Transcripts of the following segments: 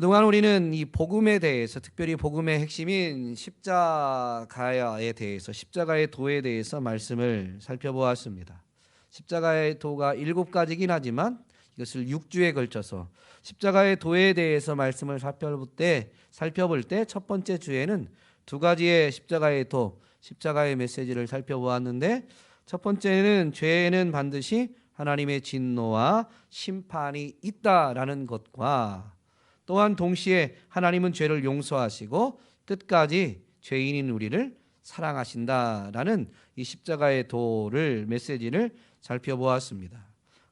그동안 우리는 이 복음에 대해서, 특별히 복음의 핵심인 십자가에 대해서, 십자가의 도에 대해서 말씀을 살펴보았습니다. 십자가의 도가 7가지긴 하지만 이것을 6주에 걸쳐서 십자가의 도에 대해서 말씀을 살펴볼 때 첫 번째 주에는 2가지의 십자가의 도, 십자가의 메시지를 살펴보았는데, 첫 번째는 죄에는 반드시 하나님의 진노와 심판이 있다라는 것과, 또한 동시에 하나님은 죄를 용서하시고 끝까지 죄인인 우리를 사랑하신다라는 이 십자가의 도를, 메시지를 살펴보았습니다.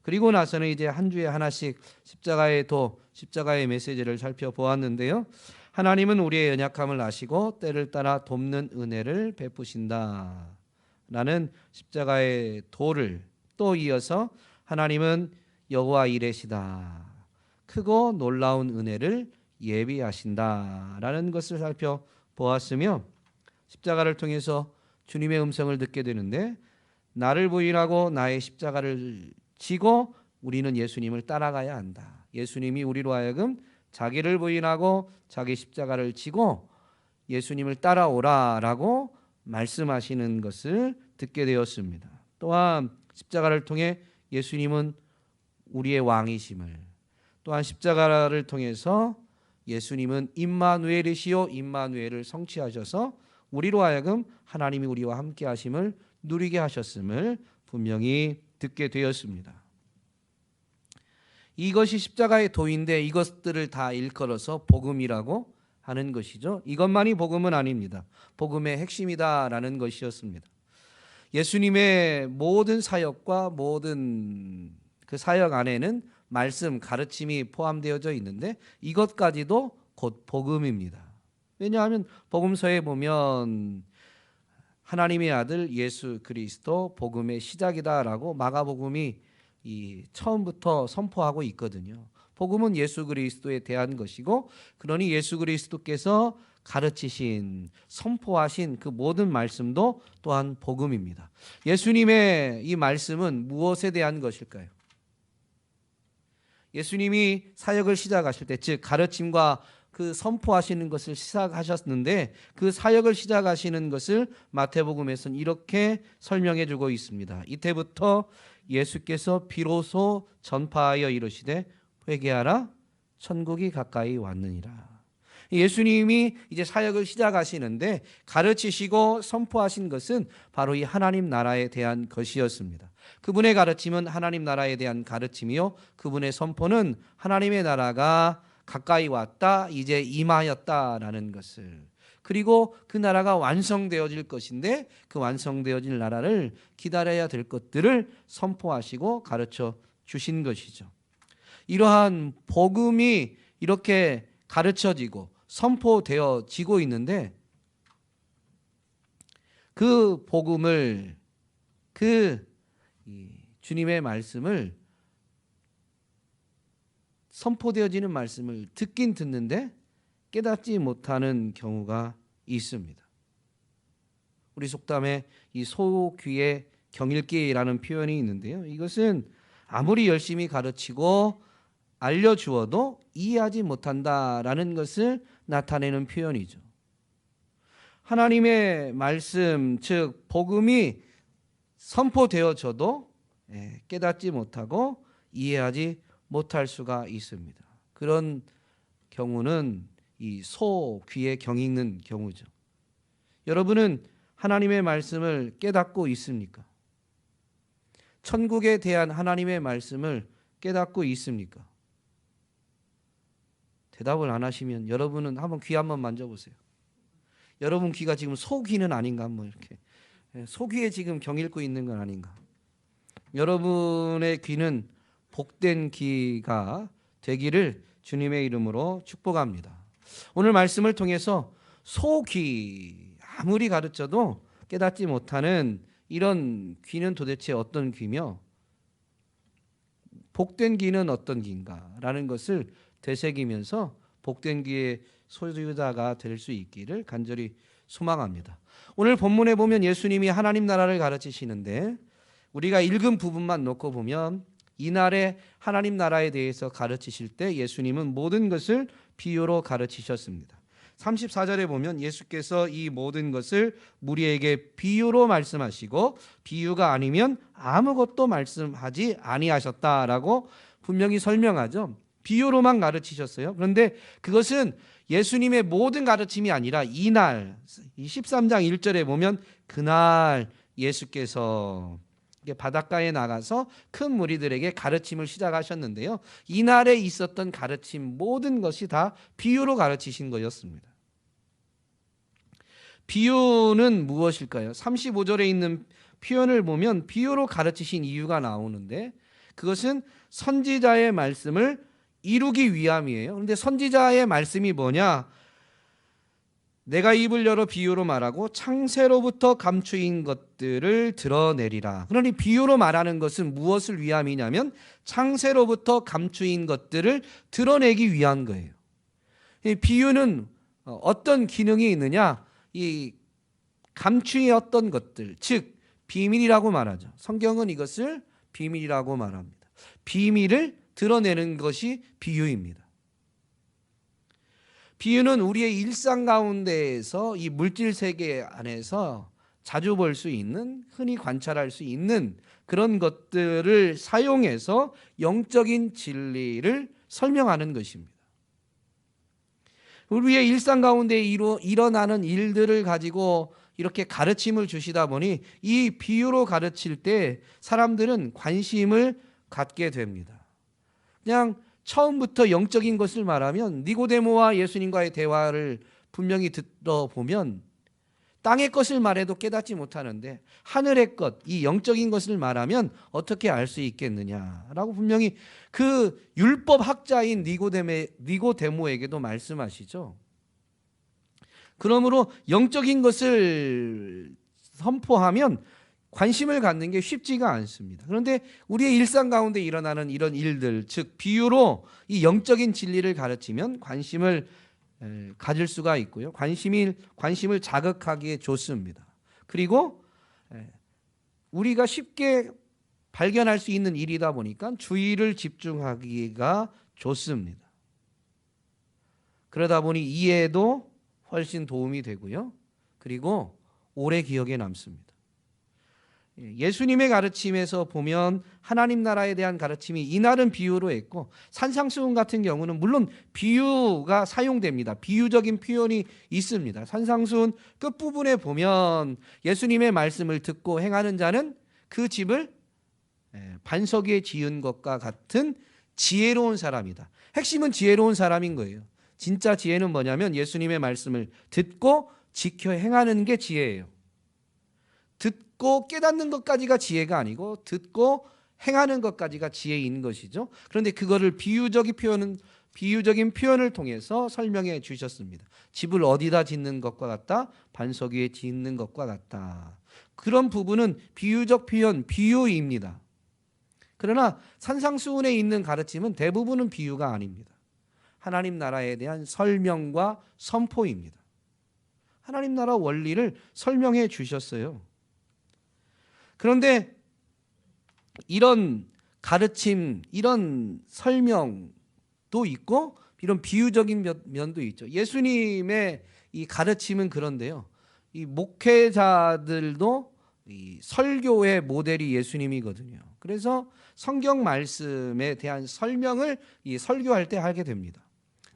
그리고 나서는 이제 한 주에 하나씩 십자가의 도, 십자가의 메시지를 살펴보았는데요. 하나님은 우리의 연약함을 아시고 때를 따라 돕는 은혜를 베푸신다 라는 십자가의 도를, 또 이어서 하나님은 여호와 이레시다, 크고 놀라운 은혜를 예비하신다라는 것을 살펴보았으며, 십자가를 통해서 주님의 음성을 듣게 되는데, 나를 부인하고 나의 십자가를 지고 우리는 예수님을 따라가야 한다. 예수님이 우리로 하여금 자기를 부인하고 자기 십자가를 지고 예수님을 따라오라라고 말씀하시는 것을 듣게 되었습니다. 또한 십자가를 통해 예수님은 우리의 왕이심을, 또한 십자가를 통해서 예수님은 임마누엘이시요 임마누엘을 성취하셔서 우리로 하여금 하나님이 우리와 함께 하심을 누리게 하셨음을 분명히 듣게 되었습니다. 이것이 십자가의 도인데, 이것들을 다 일컬어서 복음이라고 하는 것이죠. 이것만이 복음은 아닙니다. 복음의 핵심이다라는 것이었습니다. 예수님의 모든 사역과 모든 그 사역 안에는 말씀, 가르침이 포함되어져 있는데, 이것까지도 곧 복음입니다. 왜냐하면 복음서에 보면 하나님의 아들 예수 그리스도 복음의 시작이다라고 마가복음이 처음부터 선포하고 있거든요. 복음은 예수 그리스도에 대한 것이고, 그러니 예수 그리스도께서 가르치신, 선포하신 그 모든 말씀도 또한 복음입니다. 예수님의 이 말씀은 무엇에 대한 것일까요? 예수님이 사역을 시작하실 때, 즉 가르침과 그 선포하시는 것을 시작하셨는데, 그 사역을 시작하시는 것을 마태복음에서는 이렇게 설명해 주고 있습니다. 이때부터 예수께서 비로소 전파하여 이르시되 회개하라, 천국이 가까이 왔느니라. 예수님이 이제 사역을 시작하시는데 가르치시고 선포하신 것은 바로 이 하나님 나라에 대한 것이었습니다. 그분의 가르침은 하나님 나라에 대한 가르침이요, 그분의 선포는 하나님의 나라가 가까이 왔다, 이제 임하였다라는 것을, 그리고 그 나라가 완성되어질 것인데 그 완성되어질 나라를 기다려야 될 것들을 선포하시고 가르쳐 주신 것이죠. 이러한 복음이 이렇게 가르쳐지고 선포되어지고 있는데, 그 복음을, 그 주님의 말씀을, 선포되어지는 말씀을 듣긴 듣는데 깨닫지 못하는 경우가 있습니다. 우리 속담에 이 소귀의 경읽기라는 표현이 있는데요, 이것은 아무리 열심히 가르치고 알려주어도 이해하지 못한다라는 것을 나타내는 표현이죠. 하나님의 말씀, 즉 복음이 선포되어져도 깨닫지 못하고 이해하지 못할 수가 있습니다. 그런 경우는 이 소 귀에 경 읽는 경우죠. 여러분은 하나님의 말씀을 깨닫고 있습니까? 천국에 대한 하나님의 말씀을 깨닫고 있습니까? 대답을 안 하시면 여러분은 한번 귀 한번 만져보세요. 여러분 귀가 지금 소귀는 아닌가? 한번 이렇게 소귀에 지금 경 읽고 있는 건 아닌가? 여러분의 귀는 복된 귀가 되기를 주님의 이름으로 축복합니다. 오늘 말씀을 통해서 소귀, 아무리 가르쳐도 깨닫지 못하는 이런 귀는 도대체 어떤 귀며 복된 귀는 어떤 귀인가라는 것을 되새기면서 복된 귀의 소유자가 될 수 있기를 간절히 소망합니다. 오늘 본문에 보면 예수님이 하나님 나라를 가르치시는데, 우리가 읽은 부분만 놓고 보면 이날의 하나님 나라에 대해서 가르치실 때 예수님은 모든 것을 비유로 가르치셨습니다. 34절에 보면 예수께서 이 모든 것을 무리에게 비유로 말씀하시고 비유가 아니면 아무것도 말씀하지 아니하셨다라고 분명히 설명하죠. 비유로만 가르치셨어요. 그런데 그것은 예수님의 모든 가르침이 아니라 이날 13장 1절에 보면 그날 예수께서 바닷가에 나가서 큰 무리들에게 가르침을 시작하셨는데요. 이날에 있었던 가르침 모든 것이 다 비유로 가르치신 거였습니다. 비유는 무엇일까요? 35절에 있는 표현을 보면 비유로 가르치신 이유가 나오는데 그것은 선지자의 말씀을 이루기 위함이에요. 그런데 선지자의 말씀이 뭐냐? 내가 입을 열어 비유로 말하고 창세로부터 감추인 것들을 드러내리라. 그러니 비유로 말하는 것은 무엇을 위함이냐면 창세로부터 감추인 것들을 드러내기 위한 거예요. 이 비유는 어떤 기능이 있느냐? 이 감추었던 것들, 즉 비밀이라고 말하죠. 성경은 이것을 비밀이라고 말합니다. 비밀을 드러내는 것이 비유입니다. 비유는 우리의 일상 가운데에서 이 물질 세계 안에서 자주 볼 수 있는, 흔히 관찰할 수 있는 그런 것들을 사용해서 영적인 진리를 설명하는 것입니다. 우리의 일상 가운데 일어나는 일들을 가지고 이렇게 가르침을 주시다 보니 이 비유로 가르칠 때 사람들은 관심을 갖게 됩니다. 그냥 처음부터 영적인 것을 말하면 니고데모와 예수님과의 대화를 분명히 들어보면 땅의 것을 말해도 깨닫지 못하는데 하늘의 것, 이 영적인 것을 말하면 어떻게 알 수 있겠느냐라고 분명히 그 율법 학자인 니고데모에게도 말씀하시죠. 그러므로 영적인 것을 선포하면 관심을 갖는 게 쉽지가 않습니다. 그런데 우리의 일상 가운데 일어나는 이런 일들, 즉 비유로 이 영적인 진리를 가르치면 관심을 가질 수가 있고요. 관심을 자극하기에 좋습니다. 그리고 우리가 쉽게 발견할 수 있는 일이다 보니까 주의를 집중하기가 좋습니다. 그러다 보니 이해에도 훨씬 도움이 되고요. 그리고 오래 기억에 남습니다. 예수님의 가르침에서 보면 하나님 나라에 대한 가르침이 이날은 비유로 했고 산상수훈 같은 경우는 물론 비유가 사용됩니다. 비유적인 표현이 있습니다. 산상수훈 끝부분에 보면 예수님의 말씀을 듣고 행하는 자는 그 집을 반석 위에 지은 것과 같은 지혜로운 사람이다. 핵심은 지혜로운 사람인 거예요. 진짜 지혜는 뭐냐면 예수님의 말씀을 듣고 지켜 행하는 게 지혜예요. 듣고 깨닫는 것까지가 지혜가 아니고 듣고 행하는 것까지가 지혜인 것이죠. 그런데 그거를 비유적인 표현을 통해서 설명해 주셨습니다. 집을 어디다 짓는 것과 같다? 반석 위에 짓는 것과 같다. 그런 부분은 비유적 표현, 비유입니다. 그러나 산상수훈에 있는 가르침은 대부분은 비유가 아닙니다. 하나님 나라에 대한 설명과 선포입니다. 하나님 나라 원리를 설명해 주셨어요. 그런데 이런 가르침, 이런 설명도 있고 이런 비유적인 면도 있죠. 예수님의 이 가르침은 그런데요. 이 목회자들도 이 설교의 모델이 예수님이거든요. 그래서 성경 말씀에 대한 설명을 이 설교할 때 하게 됩니다.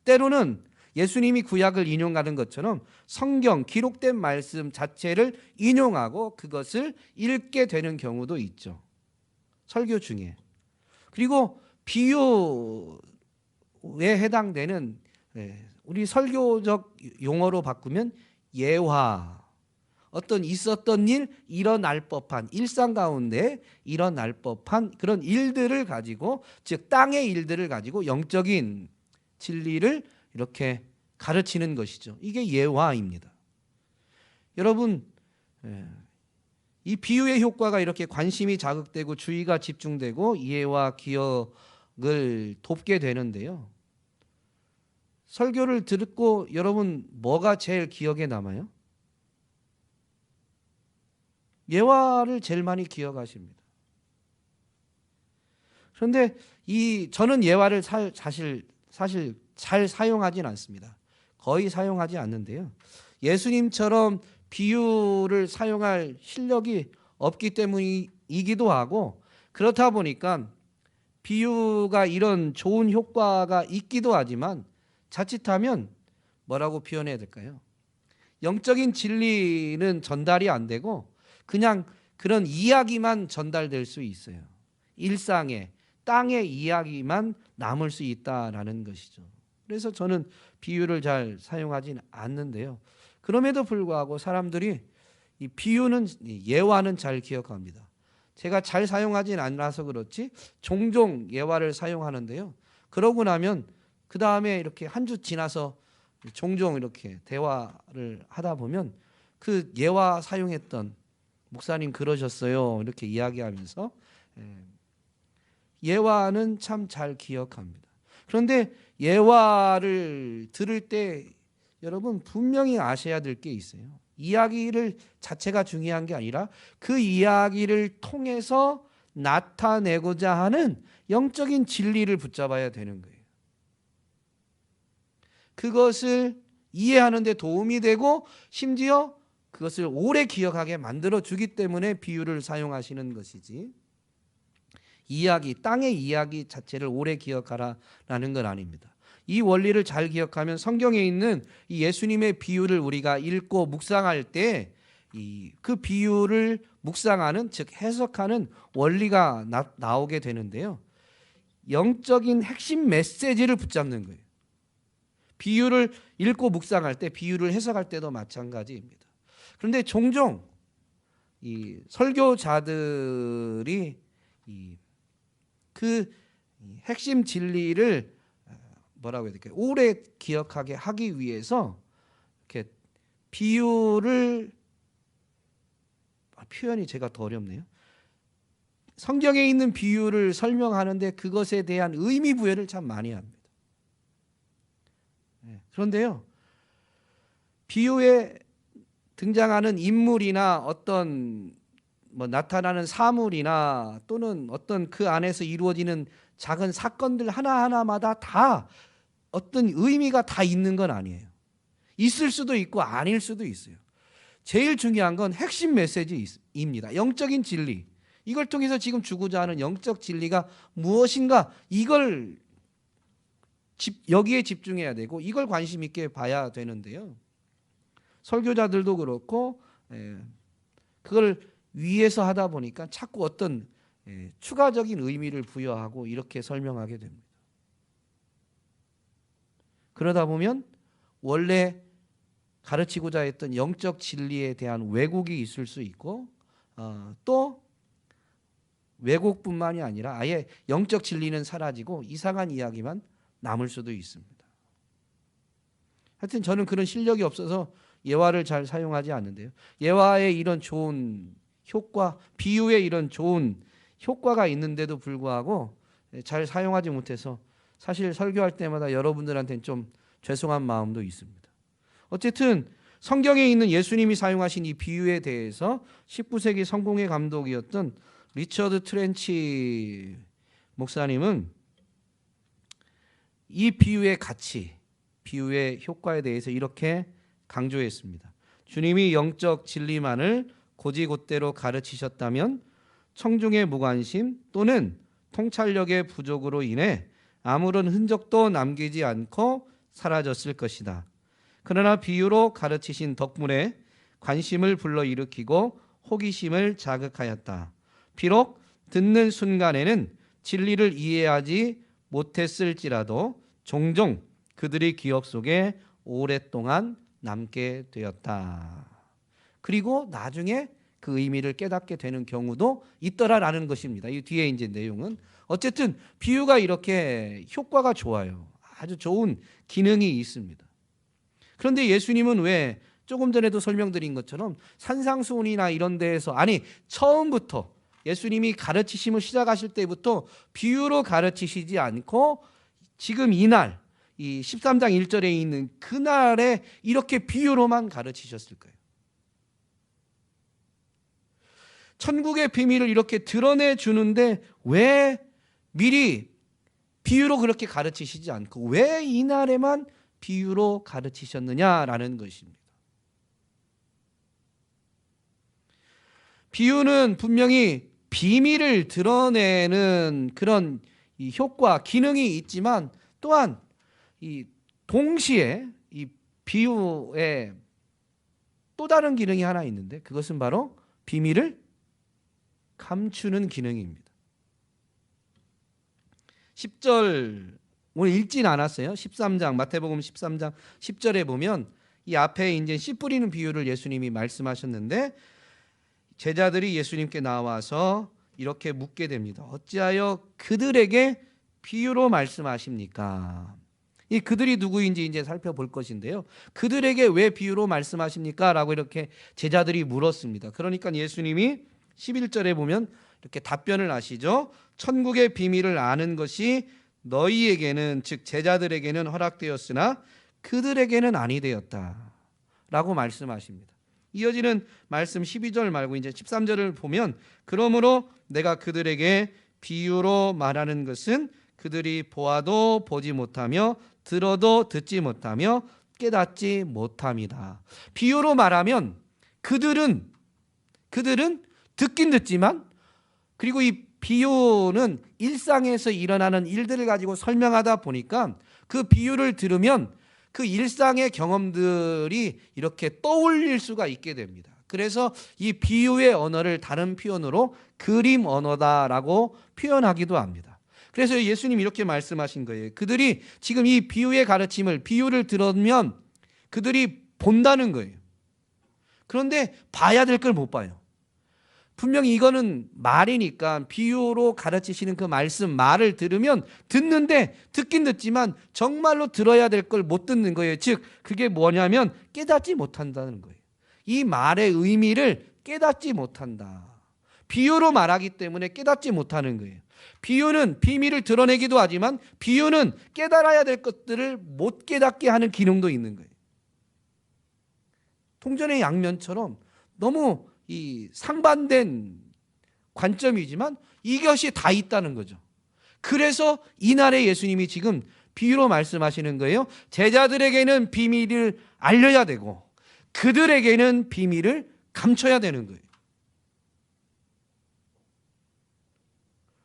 때로는 예수님이 구약을 인용하는 것처럼 성경 기록된 말씀 자체를 인용하고 그것을 읽게 되는 경우도 있죠. 설교 중에. 그리고 비유에 해당되는 우리 설교적 용어로 바꾸면 예화, 어떤 있었던 일, 일어날 법한 일상 가운데 일어날 법한 그런 일들을 가지고 즉 땅의 일들을 가지고 영적인 진리를 이렇게 가르치는 것이죠. 이게 예화입니다. 여러분, 이 비유의 효과가 이렇게 관심이 자극되고 주의가 집중되고 이해와 기억을 돕게 되는데요. 설교를 듣고 여러분 뭐가 제일 기억에 남아요? 예화를 제일 많이 기억하십니다. 그런데 저는 예화를 사실 잘 사용하진 않습니다. 거의 사용하지 않는데요. 예수님처럼 비유를 사용할 실력이 없기 때문이기도 하고, 그렇다 보니까 비유가 이런 좋은 효과가 있기도 하지만 자칫하면 뭐라고 표현해야 될까요? 영적인 진리는 전달이 안 되고 그냥 그런 이야기만 전달될 수 있어요. 일상의 땅의 이야기만 남을 수 있다라는 것이죠. 그래서 저는 비유를 잘 사용하지는 않는데요. 그럼에도 불구하고 사람들이 이 비유는, 예화는 잘 기억합니다. 제가 잘 사용하진 않아서 그렇지 종종 예화를 사용하는데요. 그러고 나면 그 다음에 이렇게 한 주 지나서 종종 이렇게 대화를 하다 보면 그 예화 사용했던 목사님 그러셨어요 이렇게 이야기하면서 예화는 참 잘 기억합니다. 그런데 예화를 들을 때 여러분 분명히 아셔야 될 게 있어요. 이야기를 자체가 중요한 게 아니라 그 이야기를 통해서 나타내고자 하는 영적인 진리를 붙잡아야 되는 거예요. 그것을 이해하는 데 도움이 되고 심지어 그것을 오래 기억하게 만들어 주기 때문에 비유를 사용하시는 것이지, 이야기, 땅의 이야기 자체를 오래 기억하라라는 건 아닙니다. 이 원리를 잘 기억하면 성경에 있는 이 예수님의 비유를 우리가 읽고 묵상할 때 그 비유를 묵상하는, 즉 해석하는 원리가 나오게 되는데요. 영적인 핵심 메시지를 붙잡는 거예요. 비유를 읽고 묵상할 때, 비유를 해석할 때도 마찬가지입니다. 그런데 종종 이 설교자들이 그 핵심 진리를 뭐라고 해야 될까요? 오래 기억하게 하기 위해서 이렇게 비유를, 표현이 제가 더 어렵네요. 성경에 있는 비유를 설명하는데 그것에 대한 의미 부여를 참 많이 합니다. 그런데요, 비유에 등장하는 인물이나 어떤 나타나는 사물이나 또는 어떤 그 안에서 이루어지는 작은 사건들 하나하나마다 다 어떤 의미가 다 있는 건 아니에요. 있을 수도 있고 아닐 수도 있어요. 제일 중요한 건 핵심 메시지입니다. 영적인 진리. 이걸 통해서 지금 주고자 하는 영적 진리가 무엇인가, 이걸 여기에 집중해야 되고 이걸 관심 있게 봐야 되는데요. 설교자들도 그렇고 그걸 위에서 하다 보니까 자꾸 어떤 추가적인 의미를 부여하고 이렇게 설명하게 됩니다. 그러다 보면 원래 가르치고자 했던 영적 진리에 대한 왜곡이 있을 수 있고, 또 왜곡뿐만이 아니라 아예 영적 진리는 사라지고 이상한 이야기만 남을 수도 있습니다. 하여튼 저는 그런 실력이 없어서 예화를 잘 사용하지 않는데요. 예화의 이런 좋은 효과, 비유의 이런 좋은 효과가 있는데도 불구하고 잘 사용하지 못해서 사실 설교할 때마다 여러분들한테는 좀 죄송한 마음도 있습니다. 어쨌든 성경에 있는 예수님이 사용하신 이 비유에 대해서 19세기 성공회 감독이었던 리처드 트렌치 목사님은 이 비유의 가치, 비유의 효과에 대해서 이렇게 강조했습니다. 주님이 영적 진리만을 곧이곧대로 가르치셨다면 청중의 무관심 또는 통찰력의 부족으로 인해 아무런 흔적도 남기지 않고 사라졌을 것이다. 그러나 비유로 가르치신 덕분에 관심을 불러일으키고 호기심을 자극하였다. 비록 듣는 순간에는 진리를 이해하지 못했을지라도 종종 그들의 기억 속에 오랫동안 남게 되었다. 그리고 나중에 그 의미를 깨닫게 되는 경우도 있더라라는 것입니다. 이 뒤에 이제 내용은 어쨌든 비유가 이렇게 효과가 좋아요. 아주 좋은 기능이 있습니다. 그런데 예수님은 왜 조금 전에도 설명드린 것처럼 산상수훈이나 이런 데에서, 아니 처음부터 예수님이 가르치심을 시작하실 때부터 비유로 가르치시지 않고 지금 이날 이 13장 1절에 있는 그날에 이렇게 비유로만 가르치셨을까요? 천국의 비밀을 이렇게 드러내 주는데 왜 미리 비유로 그렇게 가르치시지 않고 왜 이날에만 비유로 가르치셨느냐라는 것입니다. 비유는 분명히 비밀을 드러내는 그런 이 효과, 기능이 있지만 또한 이 동시에 이 비유에 또 다른 기능이 하나 있는데 그것은 바로 비밀을 감추는 기능입니다. 10절 오늘 읽진 않았어요. 13장 마태복음 13장 10절에 보면 이 앞에 이제 씨 뿌리는 비유를 예수님이 말씀하셨는데 제자들이 예수님께 나와서 이렇게 묻게 됩니다. 어찌하여 그들에게 비유로 말씀하십니까? 이 그들이 누구인지 이제 살펴볼 것인데요. 그들에게 왜 비유로 말씀하십니까? 라고 이렇게 제자들이 물었습니다. 그러니까 예수님이 11절에 보면 이렇게 답변을 하시죠. 천국의 비밀을 아는 것이 너희에게는 즉 제자들에게는 허락되었으나 그들에게는 아니 되었다 라고 말씀하십니다. 이어지는 말씀 12절 말고 이제 13절을 보면 그러므로 내가 그들에게 비유로 말하는 것은 그들이 보아도 보지 못하며 들어도 듣지 못하며 깨닫지 못함이다. 비유로 말하면 그들은 듣긴 듣지만 그리고 이 비유는 일상에서 일어나는 일들을 가지고 설명하다 보니까 그 비유를 들으면 그 일상의 경험들이 이렇게 떠올릴 수가 있게 됩니다. 그래서 이 비유의 언어를 다른 표현으로 그림 언어다라고 표현하기도 합니다. 그래서 예수님 이렇게 말씀하신 거예요. 그들이 지금 이 비유의 가르침을 비유를 들으면 그들이 본다는 거예요. 그런데 봐야 될 걸 못 봐요. 분명히 이거는 말이니까 비유로 가르치시는 그 말을 들으면 듣는데 듣긴 듣지만 정말로 들어야 될 걸 못 듣는 거예요. 즉 그게 뭐냐면 깨닫지 못한다는 거예요. 이 말의 의미를 깨닫지 못한다. 비유로 말하기 때문에 깨닫지 못하는 거예요. 비유는 비밀을 드러내기도 하지만 비유는 깨달아야 될 것들을 못 깨닫게 하는 기능도 있는 거예요. 동전의 양면처럼 너무 이 상반된 관점이지만 이것이 다 있다는 거죠. 그래서 이날에 예수님이 지금 비유로 말씀하시는 거예요. 제자들에게는 비밀을 알려야 되고 그들에게는 비밀을 감춰야 되는 거예요.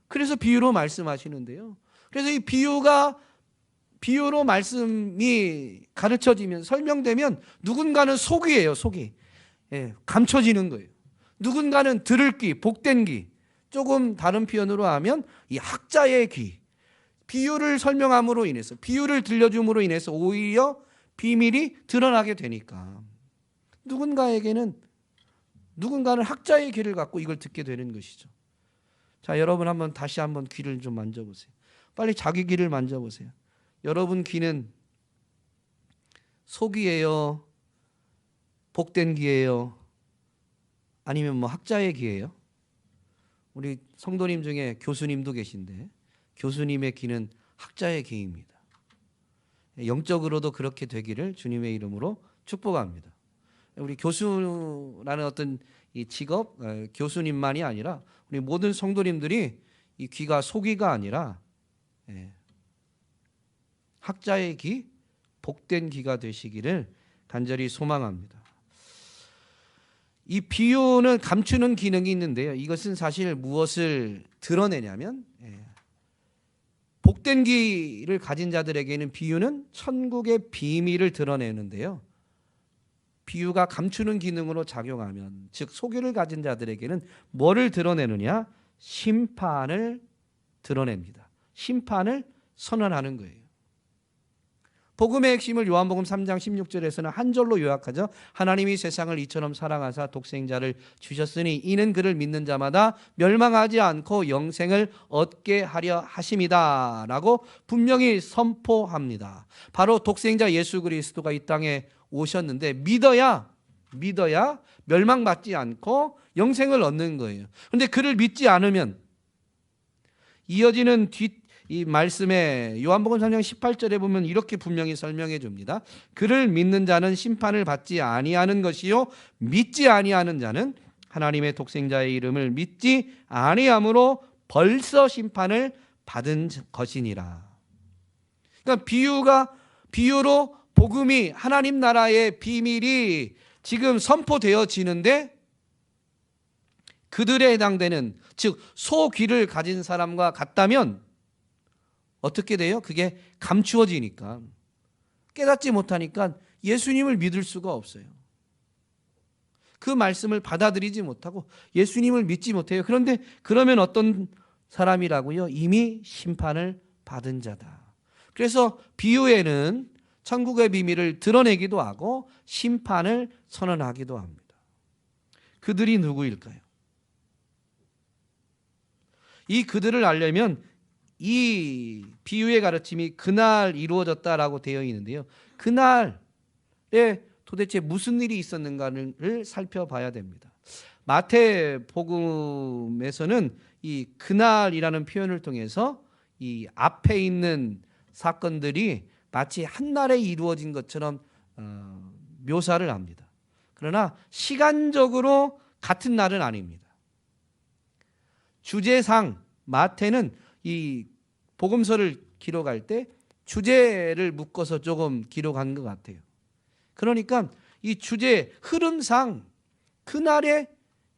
그래서 비유로 말씀하시는데요. 그래서 이 비유로 말씀이 가르쳐지면 설명되면 누군가는 속이에요. 속이. 예, 감춰지는 거예요. 누군가는 들을 귀, 복된 귀. 조금 다른 표현으로 하면 이 학자의 귀. 비유를 설명함으로 인해서 비유를 들려줌으로 인해서 오히려 비밀이 드러나게 되니까 누군가는 학자의 귀를 갖고 이걸 듣게 되는 것이죠. 자, 여러분 다시 한번 귀를 좀 만져보세요. 빨리 자기 귀를 만져보세요. 여러분 귀는 속이에요? 복된 귀예요? 아니면 뭐 학자의 귀예요? 우리 성도님 중에 교수님도 계신데 교수님의 귀는 학자의 귀입니다. 영적으로도 그렇게 되기를 주님의 이름으로 축복합니다. 우리 교수라는 어떤 이 직업, 교수님만이 아니라 우리 모든 성도님들이 이 귀가 속이가 아니라 학자의 귀, 복된 귀가 되시기를 간절히 소망합니다. 이 비유는 감추는 기능이 있는데요. 이것은 사실 무엇을 드러내냐면 복된 귀를 가진 자들에게는 비유는 천국의 비밀을 드러내는데요. 비유가 감추는 기능으로 작용하면 즉 소귀를 가진 자들에게는 뭐를 드러내느냐? 심판을 드러냅니다. 심판을 선언하는 거예요. 복음의 핵심을 요한복음 3장 16절에서는 한 절로 요약하죠. 하나님이 세상을 이처럼 사랑하사 독생자를 주셨으니 이는 그를 믿는 자마다 멸망하지 않고 영생을 얻게 하려 하심이다 라고 분명히 선포합니다. 바로 독생자 예수 그리스도가 이 땅에 오셨는데 믿어야 멸망받지 않고 영생을 얻는 거예요. 그런데 그를 믿지 않으면 이어지는 이 말씀에 요한복음 3장 18절에 보면 이렇게 분명히 설명해 줍니다. 그를 믿는 자는 심판을 받지 아니하는 것이요 믿지 아니하는 자는 하나님의 독생자의 이름을 믿지 아니함으로 벌써 심판을 받은 것이니라. 그러니까 비유로 복음이, 하나님 나라의 비밀이 지금 선포되어지는데 그들에 해당되는, 즉 소귀를 가진 사람과 같다면 어떻게 돼요? 그게 감추어지니까, 깨닫지 못하니까 예수님을 믿을 수가 없어요. 그 말씀을 받아들이지 못하고 예수님을 믿지 못해요. 그런데 그러면 어떤 사람이라고요? 이미 심판을 받은 자다. 그래서 비유에는 천국의 비밀을 드러내기도 하고 심판을 선언하기도 합니다. 그들이 누구일까요? 이 그들을 알려면 이 비유의 가르침이 그날 이루어졌다라고 되어 있는데요. 그날에 도대체 무슨 일이 있었는가를 살펴봐야 됩니다. 마태복음에서는 이 그날이라는 표현을 통해서 이 앞에 있는 사건들이 마치 한날에 이루어진 것처럼 묘사를 합니다. 그러나 시간적으로 같은 날은 아닙니다. 주제상 마태는 이 복음서를 기록할 때 주제를 묶어서 조금 기록한 것 같아요. 그러니까 이 주제 흐름상 그날에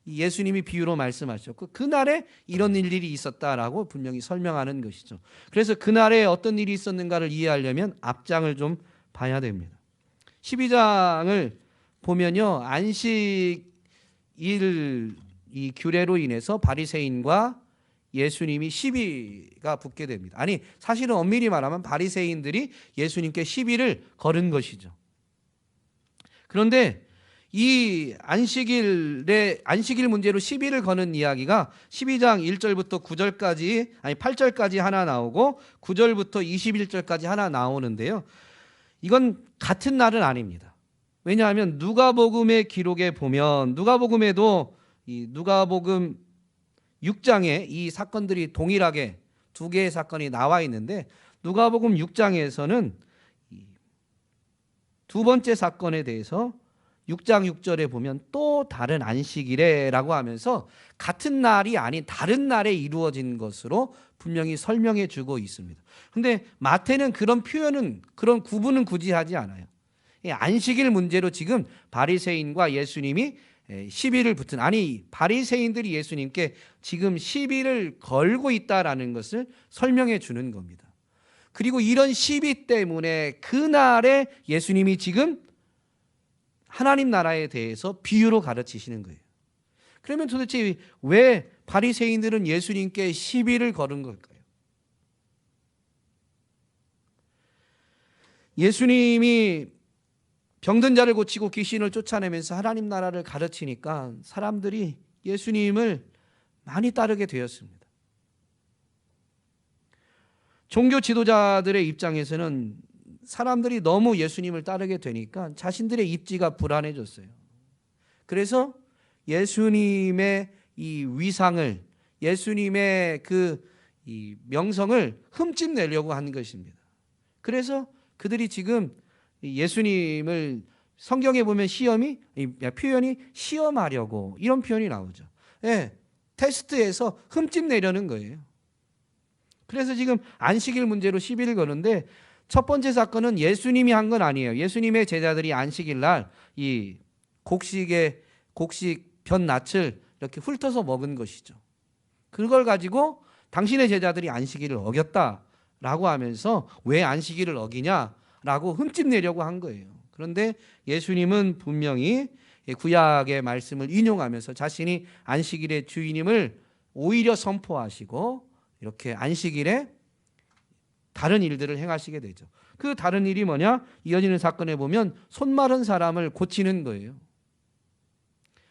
예수님이 비유로 말씀하셨고 그날에 이런 일들이 있었다라고 분명히 설명하는 것이죠. 그래서 그날에 어떤 일이 있었는가를 이해하려면 앞장을 좀 봐야 됩니다. 12장을 보면요, 안식일 이 규례로 인해서 바리새인과 예수님이 시비가 붙게 됩니다. 아니, 사실은 엄밀히 말하면 바리새인들이 예수님께 시비를 걸은 것이죠. 그런데 이 안식일 문제로 시비를 거는 이야기가 12장 1절부터 9절까지, 아니 8절까지 하나 나오고 9절부터 21절까지 하나 나오는데요. 이건 같은 날은 아닙니다. 왜냐하면 누가복음의 기록에 보면, 누가복음에도 이 누가복음 6장에 이 사건들이 동일하게 두 개의 사건이 나와 있는데, 누가복음 6장에서는 두 번째 사건에 대해서 6장 6절에 보면 또 다른 안식일에라고 하면서 같은 날이 아닌 다른 날에 이루어진 것으로 분명히 설명해 주고 있습니다. 그런데 마태는 그런 표현은, 그런 구분은 굳이 하지 않아요. 안식일 문제로 지금 바리새인과 예수님이 시비를 붙은, 아니 바리새인들이 예수님께 지금 시비를 걸고 있다라는 것을 설명해 주는 겁니다. 그리고 이런 시비 때문에 그날에 예수님이 지금 하나님 나라에 대해서 비유로 가르치시는 거예요. 그러면 도대체 왜 바리새인들은 예수님께 시비를 걸은 걸까요? 예수님이 병든 자를 고치고 귀신을 쫓아내면서 하나님 나라를 가르치니까 사람들이 예수님을 많이 따르게 되었습니다. 종교 지도자들의 입장에서는 사람들이 너무 예수님을 따르게 되니까 자신들의 입지가 불안해졌어요. 그래서 예수님의 이 위상을, 예수님의 이 명성을 흠집내려고 하는 것입니다. 그래서 그들이 지금 예수님을, 성경에 보면 표현이 시험하려고, 이런 표현이 나오죠. 예, 테스트에서 흠집내려는 거예요. 그래서 지금 안식일 문제로 시비를 거는데, 첫 번째 사건은 예수님이 한 건 아니에요. 예수님의 제자들이 안식일 날 이 곡식 벼낫을 이렇게 훑어서 먹은 것이죠. 그걸 가지고 당신의 제자들이 안식일을 어겼다라고 하면서 왜 안식일을 어기냐라고 흠집내려고 한 거예요. 그런데 예수님은 분명히 구약의 말씀을 인용하면서 자신이 안식일의 주인임을 오히려 선포하시고 이렇게 안식일에 다른 일들을 행하시게 되죠. 그 다른 일이 뭐냐? 이어지는 사건에 보면 손 마른 사람을 고치는 거예요.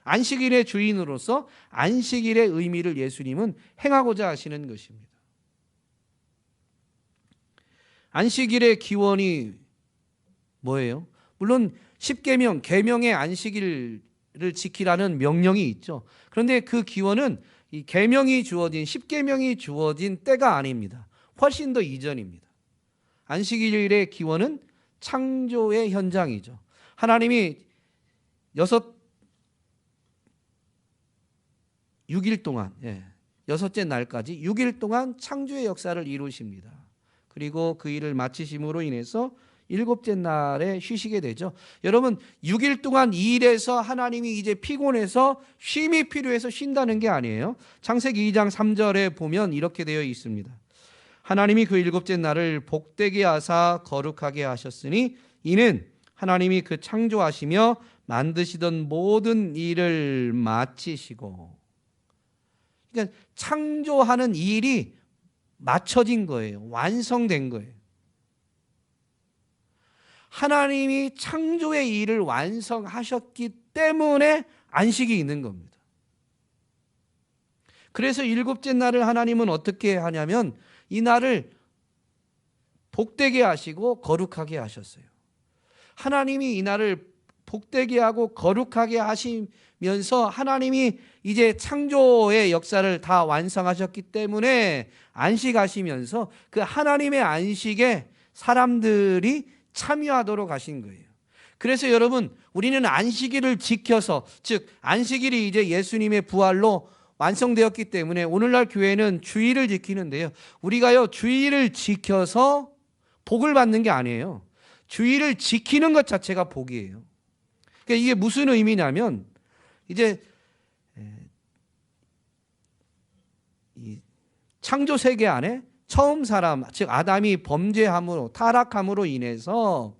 안식일의 주인으로서 안식일의 의미를 예수님은 행하고자 하시는 것입니다. 안식일의 기원이 뭐예요? 물론 십계명, 계명의 안식일을 지키라는 명령이 있죠. 그런데 그 기원은 이 계명이 주어진, 십계명이 주어진 때가 아닙니다. 훨씬 더 이전입니다. 안식일의 기원은 창조의 현장이죠. 하나님이 6일 동안 6째 날까지 6일 동안 창조의 역사를 이루십니다. 그리고 그 일을 마치심으로 인해서 7째 날에 쉬시게 되죠. 여러분, 6일 동안 이 일에서 하나님이 이제 피곤해서 쉼이 필요해서 쉰다는 게 아니에요. 창세기 2장 3절에 보면 이렇게 되어 있습니다. 하나님이 그 7째 날을 복되게 하사 거룩하게 하셨으니 이는 하나님이 그 창조하시며 만드시던 모든 일을 마치시고, 그러니까 창조하는 일이 마쳐진 거예요. 완성된 거예요. 하나님이 창조의 일을 완성하셨기 때문에 안식이 있는 겁니다. 그래서 7째 날을 하나님은 어떻게 하냐면 이 날을 복되게 하시고 거룩하게 하셨어요. 하나님이 이 날을 복되게 하고 거룩하게 하시면서 하나님이 이제 창조의 역사를 다 완성하셨기 때문에 안식하시면서 그 하나님의 안식에 사람들이 참여하도록 하신 거예요. 그래서 여러분, 우리는 안식일을 지켜서, 즉 안식일이 이제 예수님의 부활로 완성되었기 때문에 오늘날 교회는 주일을 지키는데요, 우리가요 주일을 지켜서 복을 받는 게 아니에요. 주일을 지키는 것 자체가 복이에요. 그러니까 이게 무슨 의미냐면, 이제 이 창조 세계 안에 처음 사람, 즉 아담이 범죄함으로, 타락함으로 인해서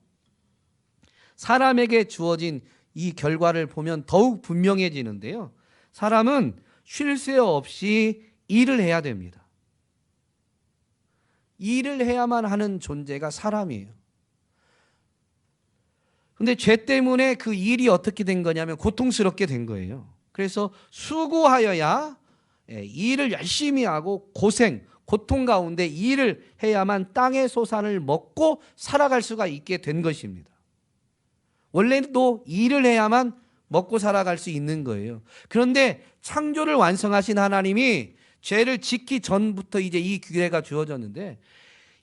사람에게 주어진 이 결과를 보면 더욱 분명해지는데요, 사람은 쉴 새 없이 일을 해야 됩니다. 일을 해야만 하는 존재가 사람이에요. 근데 죄 때문에 그 일이 어떻게 된 거냐면 고통스럽게 된 거예요. 그래서 수고하여야, 일을 열심히 하고 고통 가운데 일을 해야만 땅의 소산을 먹고 살아갈 수가 있게 된 것입니다. 원래도 일을 해야만 먹고 살아갈 수 있는 거예요. 그런데 창조를 완성하신 하나님이 죄를 짓기 전부터 이제 이 기회가 주어졌는데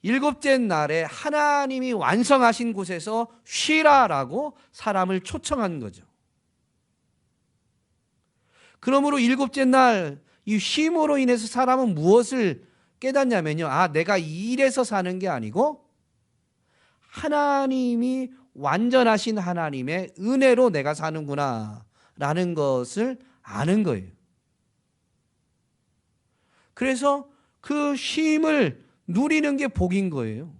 7째 날에 하나님이 완성하신 곳에서 쉬라라고 사람을 초청한 거죠. 그러므로 7째 날 이 쉼으로 인해서 사람은 무엇을 깨닫냐면요, 내가 이 일에서 사는 게 아니고 하나님이 완전하신 하나님의 은혜로 내가 사는구나 라는 것을 아는 거예요. 그래서 그 쉼을 누리는 게 복인 거예요.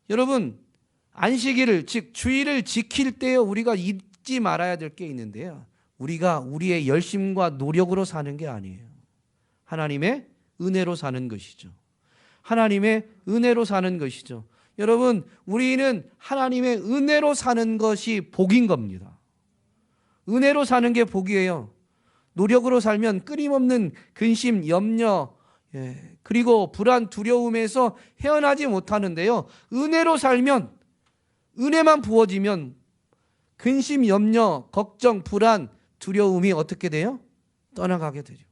여러분, 안식일을, 즉 주일을 지킬 때 우리가 잊지 말아야 될 게 있는데요, 우리가 우리의 열심과 노력으로 사는 게 아니에요. 하나님의 은혜로 사는 것이죠. 하나님의 은혜로 사는 것이죠. 여러분, 우리는 하나님의 은혜로 사는 것이 복인 겁니다. 은혜로 사는 게 복이에요. 노력으로 살면 끊임없는 근심, 염려, 그리고 불안, 두려움에서 헤어나지 못하는데요, 은혜로 살면, 은혜만 부어지면 근심, 염려, 걱정, 불안, 두려움이 어떻게 돼요? 떠나가게 되죠.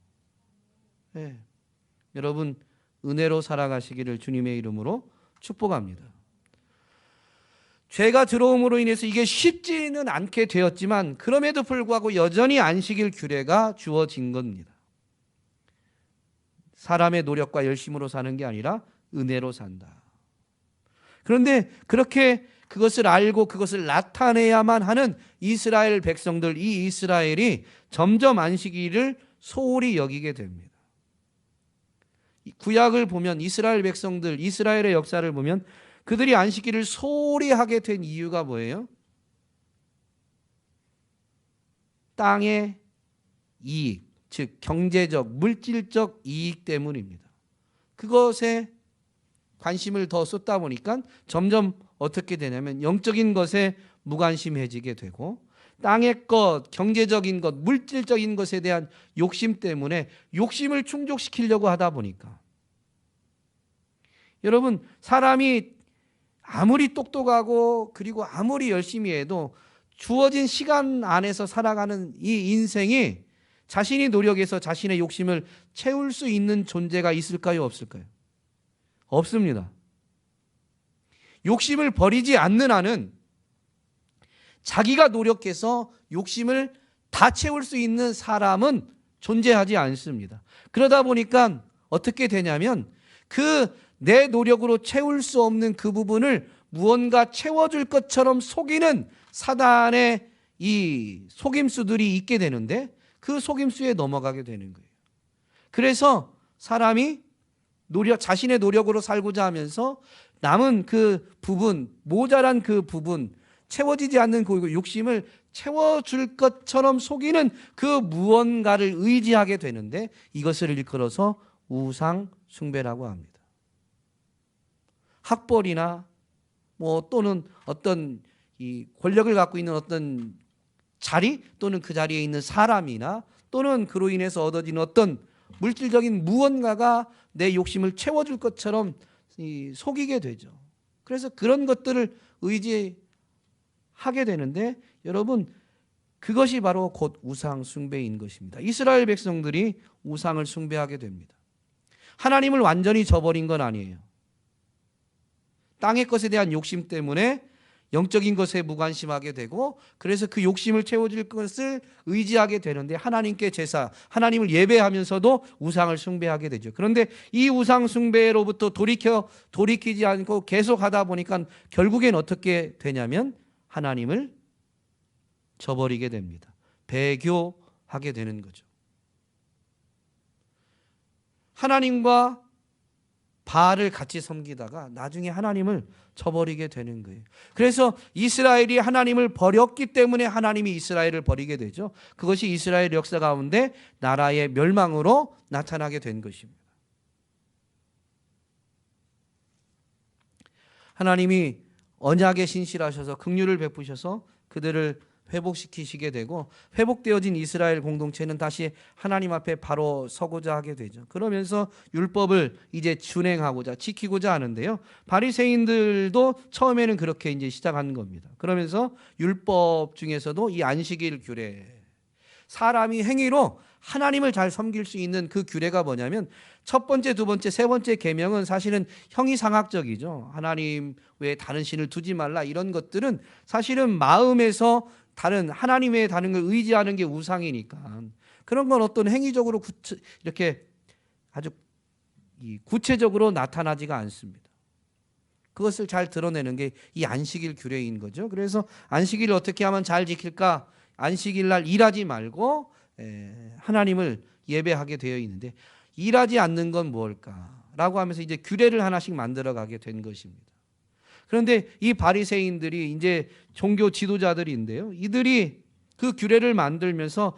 여러분, 은혜로 살아가시기를 주님의 이름으로 축복합니다. 죄가 들어옴으로 인해서 이게 쉽지는 않게 되었지만 그럼에도 불구하고 여전히 안식일 규례가 주어진 겁니다. 사람의 노력과 열심으로 사는 게 아니라 은혜로 산다. 그런데 그렇게 그것을 알고 그것을 나타내야만 하는 이스라엘 백성들, 이 이스라엘이 점점 안식일을 소홀히 여기게 됩니다. 구약을 보면 이스라엘 백성들, 이스라엘의 역사를 보면 그들이 안식일을 소홀히 하게 된 이유가 뭐예요? 땅의 이익, 즉 경제적, 물질적 이익 때문입니다. 그것에 관심을 더 쏟다 보니까 점점 어떻게 되냐면 영적인 것에 무관심해지게 되고 땅의 것, 경제적인 것, 물질적인 것에 대한 욕심 때문에 욕심을 충족시키려고 하다 보니까, 여러분, 사람이 아무리 똑똑하고 그리고 아무리 열심히 해도 주어진 시간 안에서 살아가는 이 인생이 자신이 노력해서 자신의 욕심을 채울 수 있는 존재가 있을까요? 없을까요? 없습니다. 욕심을 버리지 않는 한은 자기가 노력해서 욕심을 다 채울 수 있는 사람은 존재하지 않습니다. 그러다 보니까 어떻게 되냐면 그 내 노력으로 채울 수 없는 그 부분을 무언가 채워줄 것처럼 속이는 사단의 이 속임수들이 있게 되는데 그 속임수에 넘어가게 되는 거예요. 그래서 사람이 자신의 노력으로 살고자 하면서 남은 그 부분, 모자란 그 부분, 채워지지 않는 그 욕심을 채워줄 것처럼 속이는 그 무언가를 의지하게 되는데 이것을 일컬어서 우상 숭배라고 합니다. 학벌이나 또는 어떤 이 권력을 갖고 있는 어떤 자리 또는 그 자리에 있는 사람이나 또는 그로 인해서 얻어지는 어떤 물질적인 무언가가 내 욕심을 채워줄 것처럼 속이게 되죠. 그래서 그런 것들을 의지하게 되는데 여러분 그것이 바로 곧 우상 숭배인 것입니다. 이스라엘 백성들이 우상을 숭배하게 됩니다. 하나님을 완전히 저버린 건 아니에요. 땅의 것에 대한 욕심 때문에 영적인 것에 무관심하게 되고 그래서 그 욕심을 채워줄 것을 의지하게 되는데 하나님께 하나님을 예배하면서도 우상을 숭배하게 되죠. 그런데 이 우상 숭배로부터 돌이키지 않고 계속 하다 보니까 결국엔 어떻게 되냐면 하나님을 저버리게 됩니다. 배교하게 되는 거죠. 하나님과 바알을 같이 섬기다가 나중에 하나님을 저버리게 되는 거예요. 그래서 이스라엘이 하나님을 버렸기 때문에 하나님이 이스라엘을 버리게 되죠. 그것이 이스라엘 역사 가운데 나라의 멸망으로 나타나게 된 것입니다. 하나님이 언약에 신실하셔서 긍휼을 베푸셔서 그들을 회복시키시게 되고 회복되어진 이스라엘 공동체는 다시 하나님 앞에 바로 서고자 하게 되죠. 그러면서 율법을 이제 준행하고자 지키고자 하는데요. 바리새인들도 처음에는 그렇게 이제 시작한 겁니다. 그러면서 율법 중에서도 이 안식일 규례, 사람이 행위로 하나님을 잘 섬길 수 있는 그 규례가 뭐냐면 첫 번째, 두 번째, 세 번째 계명은 사실은 형이상학적이죠. 하나님 외에 다른 신을 두지 말라 이런 것들은 사실은 마음에서 다른 하나님 외에 다른 걸 의지하는 게 우상이니까 그런 건 어떤 행위적으로 이렇게 아주 구체적으로 나타나지가 않습니다. 그것을 잘 드러내는 게 이 안식일 규례인 거죠. 그래서 안식일을 어떻게 하면 잘 지킬까? 안식일 날 일하지 말고 하나님을 예배하게 되어 있는데 일하지 않는 건 무엇일까라고 하면서 이제 규례를 하나씩 만들어가게 된 것입니다. 그런데 이 바리새인들이 이제 종교 지도자들인데요. 이들이 그 규례를 만들면서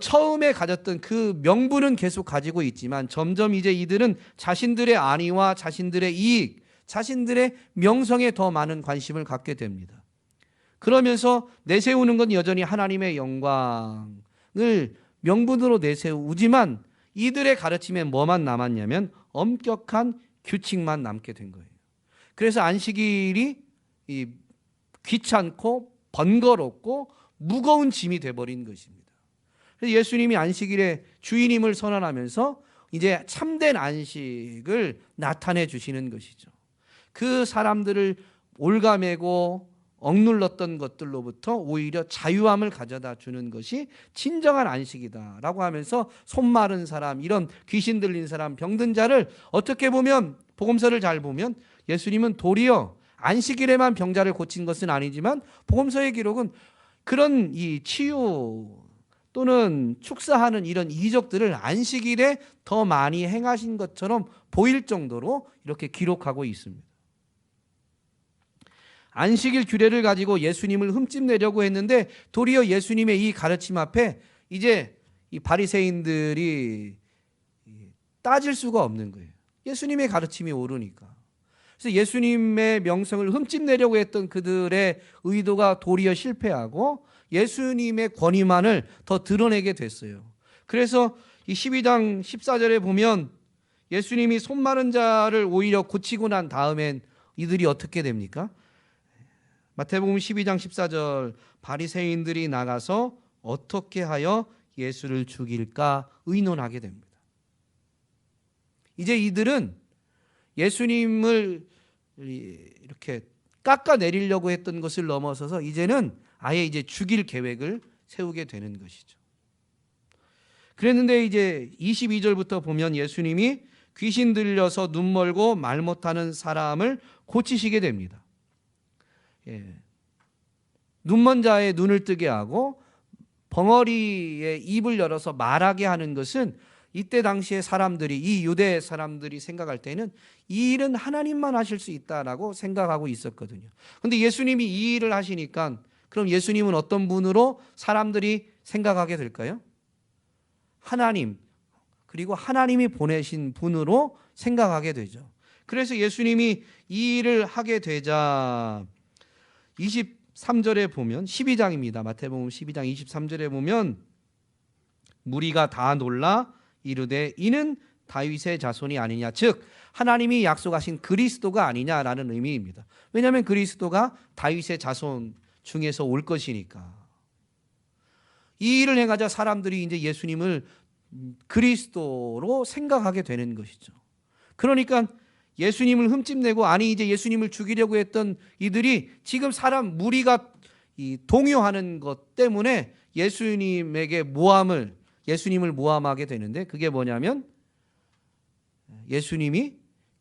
처음에 가졌던 그 명분은 계속 가지고 있지만 점점 이제 이들은 자신들의 안위와 자신들의 이익, 자신들의 명성에 더 많은 관심을 갖게 됩니다. 그러면서 내세우는 건 여전히 하나님의 영광을 명분으로 내세우지만 이들의 가르침에 뭐만 남았냐면 엄격한 규칙만 남게 된 거예요. 그래서 안식일이 귀찮고 번거롭고 무거운 짐이 돼버린 것입니다. 그래서 예수님이 안식일의 주인임을 선언하면서 이제 참된 안식을 나타내 주시는 것이죠. 그 사람들을 올가매고 억눌렀던 것들로부터 오히려 자유함을 가져다 주는 것이 진정한 안식이다라고 하면서 손 마른 사람, 이런 귀신 들린 사람, 병든 자를 어떻게 보면 복음서를 잘 보면 예수님은 도리어 안식일에만 병자를 고친 것은 아니지만 복음서의 기록은 그런 이 치유 또는 축사하는 이런 이적들을 안식일에 더 많이 행하신 것처럼 보일 정도로 이렇게 기록하고 있습니다. 안식일 규례를 가지고 예수님을 흠집내려고 했는데 도리어 예수님의 이 가르침 앞에 이제 이 바리새인들이 따질 수가 없는 거예요. 예수님의 가르침이 옳으니까. 그래서 예수님의 명성을 흠집내려고 했던 그들의 의도가 도리어 실패하고 예수님의 권위만을 더 드러내게 됐어요. 그래서 이 12장 14절에 보면 예수님이 손 마른 자를 오히려 고치고 난 다음엔 이들이 어떻게 됩니까? 마태복음 12장 14절 바리새인들이 나가서 어떻게 하여 예수를 죽일까 의논하게 됩니다. 이제 이들은 예수님을 이렇게 깎아내리려고 했던 것을 넘어서서 이제는 아예 이제 죽일 계획을 세우게 되는 것이죠. 그랬는데 이제 22절부터 보면 예수님이 귀신 들려서 눈 멀고 말 못하는 사람을 고치시게 됩니다. 눈먼 자의 눈을 뜨게 하고 벙어리의 입을 열어서 말하게 하는 것은 이때 당시에 사람들이, 이 유대 사람들이 생각할 때는 이 일은 하나님만 하실 수 있다라고 생각하고 있었거든요. 그런데 예수님이 이 일을 하시니까 그럼 예수님은 어떤 분으로 사람들이 생각하게 될까요? 하나님, 그리고 하나님이 보내신 분으로 생각하게 되죠. 그래서 예수님이 이 일을 하게 되자 23절에 보면, 12장입니다. 마태복음 12장 23절에 보면 무리가 다 놀라 이르되 이는 다윗의 자손이 아니냐, 즉 하나님이 약속하신 그리스도가 아니냐라는 의미입니다. 왜냐하면 그리스도가 다윗의 자손 중에서 올 것이니까. 이 일을 행하자 사람들이 이제 예수님을 그리스도로 생각하게 되는 것이죠. 그러니까 예수님을 흠집내고, 아니 이제 예수님을 죽이려고 했던 이들이 지금 사람 무리가 동요하는 것 때문에 예수님을 모함하게 되는데, 그게 뭐냐면 예수님이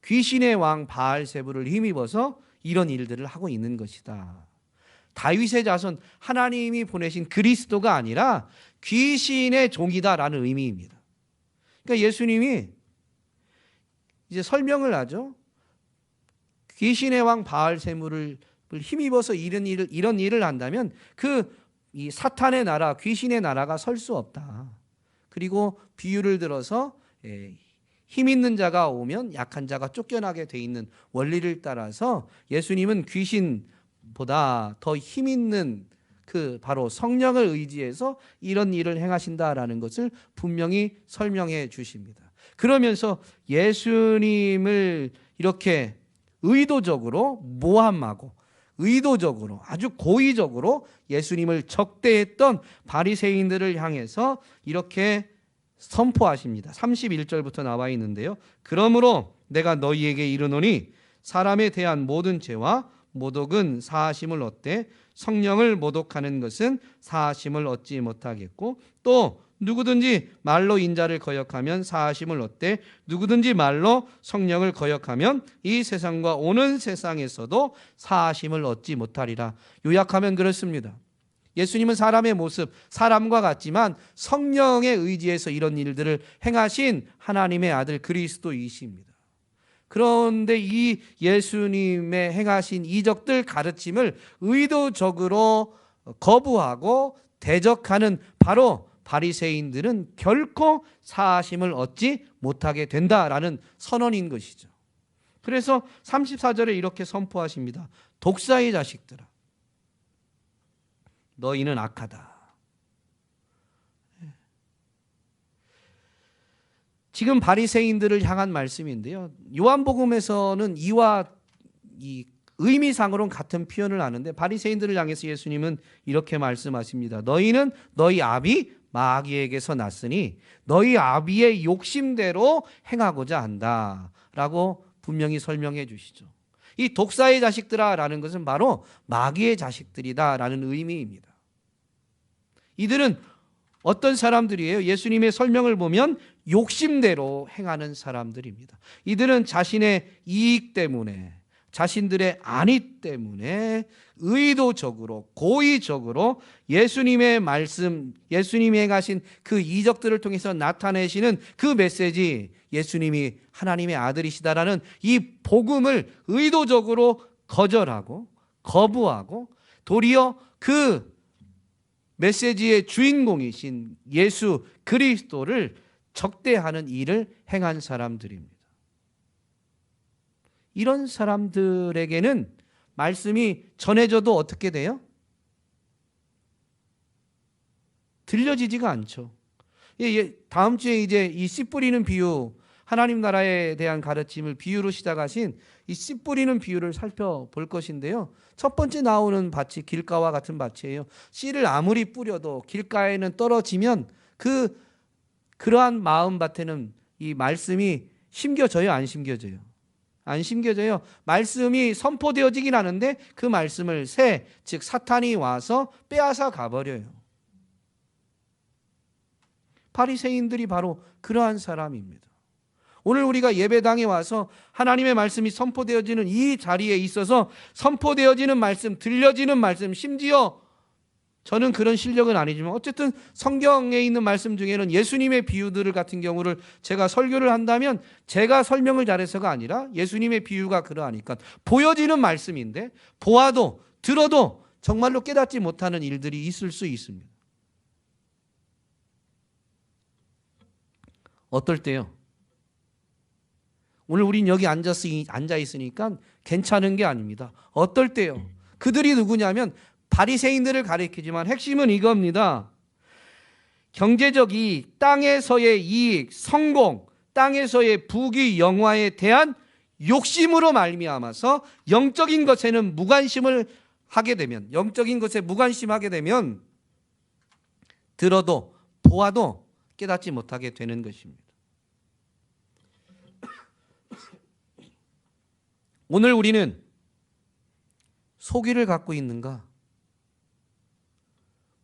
귀신의 왕 바알세불을 힘입어서 이런 일들을 하고 있는 것이다. 다윗의 자손, 하나님이 보내신 그리스도가 아니라 귀신의 종이다라는 의미입니다. 그러니까 예수님이 이제 설명을 하죠. 귀신의 왕 바알세불을 힘입어서 이런 일을 한다면 이 사탄의 나라, 귀신의 나라가 설 수 없다. 그리고 비유를 들어서 힘 있는 자가 오면 약한 자가 쫓겨나게 돼 있는 원리를 따라서 예수님은 귀신보다 더 힘 있는 바로 성령을 의지해서 이런 일을 행하신다라는 것을 분명히 설명해 주십니다. 그러면서 예수님을 이렇게 의도적으로 모함하고 의도적으로 아주 고의적으로 예수님을 적대했던 바리새인들을 향해서 이렇게 선포하십니다. 31절부터 나와 있는데요. 그러므로 내가 너희에게 이르노니 사람에 대한 모든 죄와 모독은 사하심을 얻되 성령을 모독하는 것은 사하심을 얻지 못하겠고, 또 누구든지 말로 인자를 거역하면 사하심을 얻되 누구든지 말로 성령을 거역하면 이 세상과 오는 세상에서도 사하심을 얻지 못하리라. 요약하면 그렇습니다. 예수님은 사람의 모습, 사람과 같지만 성령에 의지해서 이런 일들을 행하신 하나님의 아들 그리스도이십니다. 그런데 이 예수님의 행하신 이적들 가르침을 의도적으로 거부하고 대적하는 바로 바리새인들은 결코 사하심을 얻지 못하게 된다라는 선언인 것이죠. 그래서 34절에 이렇게 선포하십니다. 독사의 자식들아, 너희는 악하다. 지금 바리새인들을 향한 말씀인데요. 요한복음에서는 이와 의미상으로는 같은 표현을 하는데, 바리새인들을 향해서 예수님은 이렇게 말씀하십니다. 너희는 너희 아비 마귀에게서 났으니 너희 아비의 욕심대로 행하고자 한다 라고 분명히 설명해 주시죠. 이 독사의 자식들아 라는 것은 바로 마귀의 자식들이다 라는 의미입니다. 이들은 어떤 사람들이에요? 예수님의 설명을 보면 욕심대로 행하는 사람들입니다. 이들은 자신의 이익 때문에, 자신들의 안위 때문에 의도적으로, 고의적으로 예수님의 말씀, 예수님이 행하신 그 이적들을 통해서 나타내시는 그 메시지, 예수님이 하나님의 아들이시다라는 이 복음을 의도적으로 거절하고 거부하고 도리어 그 메시지의 주인공이신 예수 그리스도를 적대하는 일을 행한 사람들입니다. 이런 사람들에게는 말씀이 전해져도 어떻게 돼요? 들려지지가 않죠. 다음 주에 이제 이 씨 뿌리는 비유, 하나님 나라에 대한 가르침을 비유로 시작하신 이 씨 뿌리는 비유를 살펴볼 것인데요. 첫 번째 나오는 밭이 길가와 같은 밭이에요. 씨를 아무리 뿌려도 길가에는 떨어지면 그러한 마음밭에는 이 말씀이 심겨져요, 안 심겨져요? 안 심겨져요. 말씀이 선포되어지긴 하는데 그 말씀을 즉 사탄이 와서 빼앗아 가버려요. 바리새인들이 바로 그러한 사람입니다. 오늘 우리가 예배당에 와서 하나님의 말씀이 선포되어지는 이 자리에 있어서 선포되어지는 말씀, 들려지는 말씀, 심지어 저는 그런 실력은 아니지만 어쨌든 성경에 있는 말씀 중에는 예수님의 비유들 같은 경우를 제가 설교를 한다면 제가 설명을 잘해서가 아니라 예수님의 비유가 그러하니까 보여지는 말씀인데 보아도 들어도 정말로 깨닫지 못하는 일들이 있을 수 있습니다. 어떨 때요? 오늘 우린 여기 앉아 있으니까 괜찮은 게 아닙니다. 어떨 때요? 그들이 누구냐면 바리새인들을 가리키지만 핵심은 이겁니다. 경제적 이익, 땅에서의 이익, 성공, 땅에서의 부귀, 영화에 대한 욕심으로 말미암아서 영적인 것에는 무관심을 하게 되면, 영적인 것에 무관심하게 되면 들어도 보아도 깨닫지 못하게 되는 것입니다. 오늘 우리는 소귀를 갖고 있는가?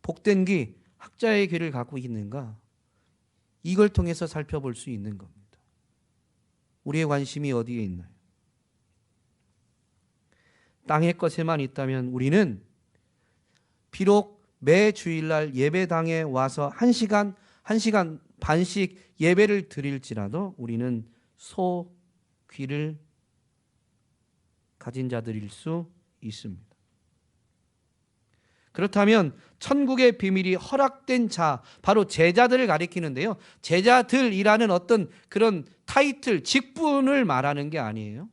복된 귀, 학자의 귀를 갖고 있는가? 이걸 통해서 살펴볼 수 있는 겁니다. 우리의 관심이 어디에 있나요? 땅의 것에만 있다면 우리는 비록 매 주일날 예배당에 와서 1시간 반씩 예배를 드릴지라도 우리는 소귀를 가진 자들일 수 있습니다. 그렇다면 천국의 비밀이 허락된 자, 바로 제자들을 가리키는데요. 제자들이라는 어떤 그런 타이틀, 직분을 말하는 게 아니에요.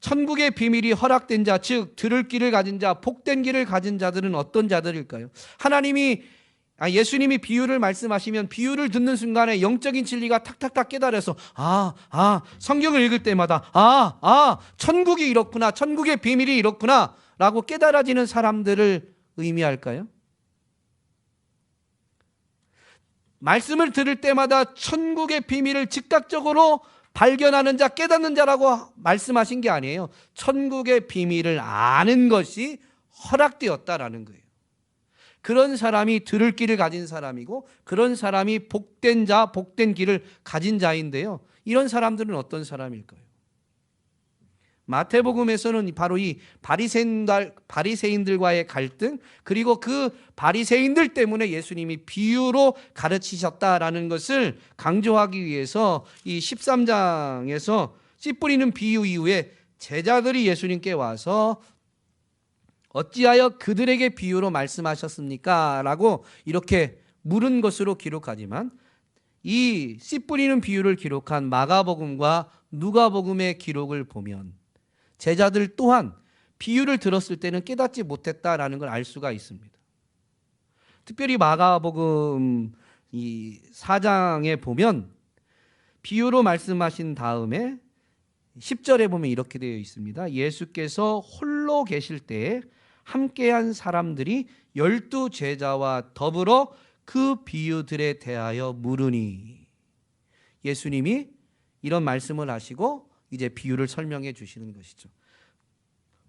천국의 비밀이 허락된 자, 즉 들을 귀를 가진 자, 복된 귀를 가진 자들은 어떤 자들일까요? 예수님이 비유를 말씀하시면 비유를 듣는 순간에 영적인 진리가 탁탁탁 깨달아서 성경을 읽을 때마다 천국이 이렇구나, 천국의 비밀이 이렇구나 라고 깨달아지는 사람들을 의미할까요? 말씀을 들을 때마다 천국의 비밀을 즉각적으로 발견하는 자, 깨닫는 자라고 말씀하신 게 아니에요. 천국의 비밀을 아는 것이 허락되었다라는 거예요. 그런 사람이 들을 귀를 가진 사람이고 그런 사람이 복된 자, 복된 귀를 가진 자인데요. 이런 사람들은 어떤 사람일까요? 마태복음에서는 바로 이 바리새인들과의 갈등, 그리고 그 바리새인들 때문에 예수님이 비유로 가르치셨다라는 것을 강조하기 위해서 이 13장에서 씨 뿌리는 비유 이후에 제자들이 예수님께 와서 어찌하여 그들에게 비유로 말씀하셨습니까? 라고 이렇게 물은 것으로 기록하지만 이 씨 뿌리는 비유를 기록한 마가복음과 누가복음의 기록을 보면 제자들 또한 비유를 들었을 때는 깨닫지 못했다라는 걸 알 수가 있습니다. 특별히 마가복음 이 4장에 보면 비유로 말씀하신 다음에 10절에 보면 이렇게 되어 있습니다. 예수께서 홀로 계실 때에 함께한 사람들이 12 제자와 더불어 그 비유들에 대하여 물으니, 예수님이 이런 말씀을 하시고 이제 비유를 설명해 주시는 것이죠.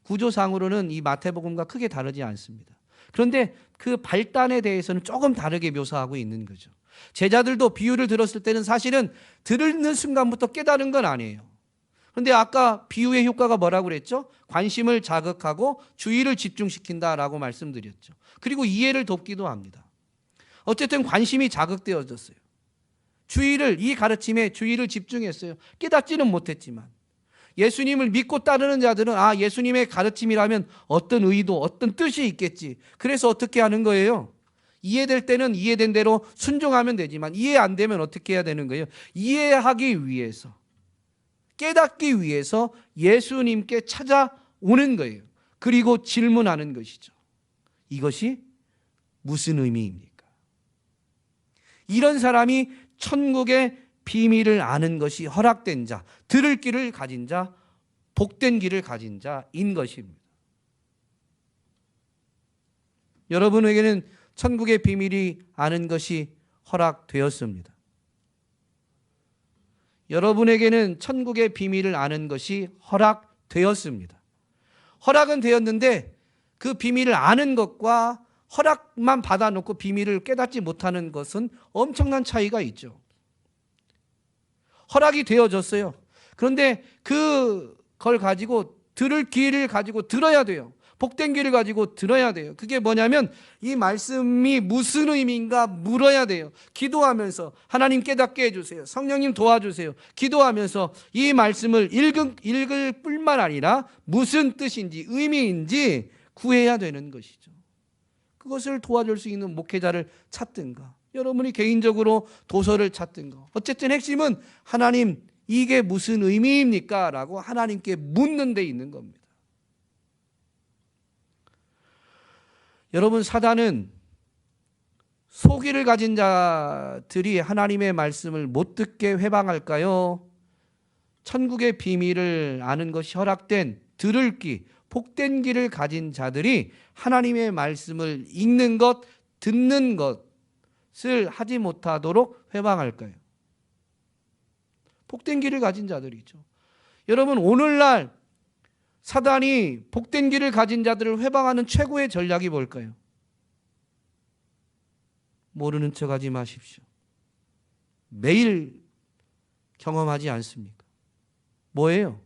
구조상으로는 이 마태복음과 크게 다르지 않습니다. 그런데 그 발단에 대해서는 조금 다르게 묘사하고 있는 거죠. 제자들도 비유를 들었을 때는 사실은 듣는 순간부터 깨달은 건 아니에요. 그런데 아까 비유의 효과가 뭐라고 그랬죠? 관심을 자극하고 주의를 집중시킨다라고 말씀드렸죠. 그리고 이해를 돕기도 합니다. 어쨌든 관심이 자극되어졌어요. 이 가르침에 주의를 집중했어요. 깨닫지는 못했지만 예수님을 믿고 따르는 자들은 예수님의 가르침이라면 어떤 의도, 어떤 뜻이 있겠지. 그래서 어떻게 하는 거예요? 이해될 때는 이해된 대로 순종하면 되지만 이해 안 되면 어떻게 해야 되는 거예요? 이해하기 위해서, 깨닫기 위해서 예수님께 찾아오는 거예요. 그리고 질문하는 것이죠. 이것이 무슨 의미입니까? 이런 사람이 천국의 비밀을 아는 것이 허락된 자, 들을 귀를 가진 자, 복된 귀를 가진 자인 것입니다. 여러분에게는 천국의 비밀이 아는 것이 허락되었습니다. 여러분에게는 천국의 비밀을 아는 것이 허락되었습니다. 허락은 되었는데 그 비밀을 아는 것과 허락만 받아놓고 비밀을 깨닫지 못하는 것은 엄청난 차이가 있죠. 허락이 되어졌어요. 그런데 그걸 가지고 들을 귀를 가지고 들어야 돼요. 복된 귀를 가지고 들어야 돼요. 그게 뭐냐면 이 말씀이 무슨 의미인가 물어야 돼요. 기도하면서 하나님 깨닫게 해주세요. 성령님 도와주세요. 기도하면서 이 말씀을 읽을 뿐만 아니라 무슨 뜻인지 의미인지 구해야 되는 것이죠. 그것을 도와줄 수 있는 목회자를 찾든가 여러분이 개인적으로 도서를 찾든가 어쨌든 핵심은 하나님 이게 무슨 의미입니까? 라고 하나님께 묻는 데 있는 겁니다. 여러분 사단은 소귀를 가진 자들이 하나님의 말씀을 못 듣게 회방할까요? 천국의 비밀을 아는 것이 허락된 들을 귀, 복된 귀를 가진 자들이 하나님의 말씀을 읽는 것, 듣는 것을 하지 못하도록 회방할까요? 복된 귀를 가진 자들이죠. 여러분 오늘날 사단이 복된 귀를 가진 자들을 회방하는 최고의 전략이 뭘까요? 모르는 척하지 마십시오. 매일 경험하지 않습니까? 뭐예요?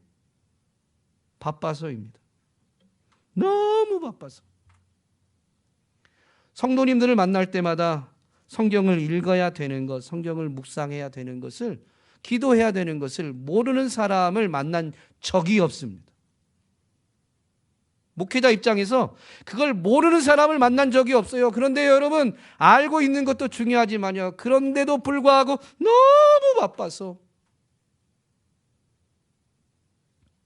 바빠서입니다. 너무 바빠서. 성도님들을 만날 때마다 성경을 읽어야 되는 것, 성경을 묵상해야 되는 것을, 기도해야 되는 것을 모르는 사람을 만난 적이 없습니다. 목회자 입장에서 그걸 모르는 사람을 만난 적이 없어요. 그런데 여러분 알고 있는 것도 중요하지만요. 그런데도 불구하고 너무 바빠서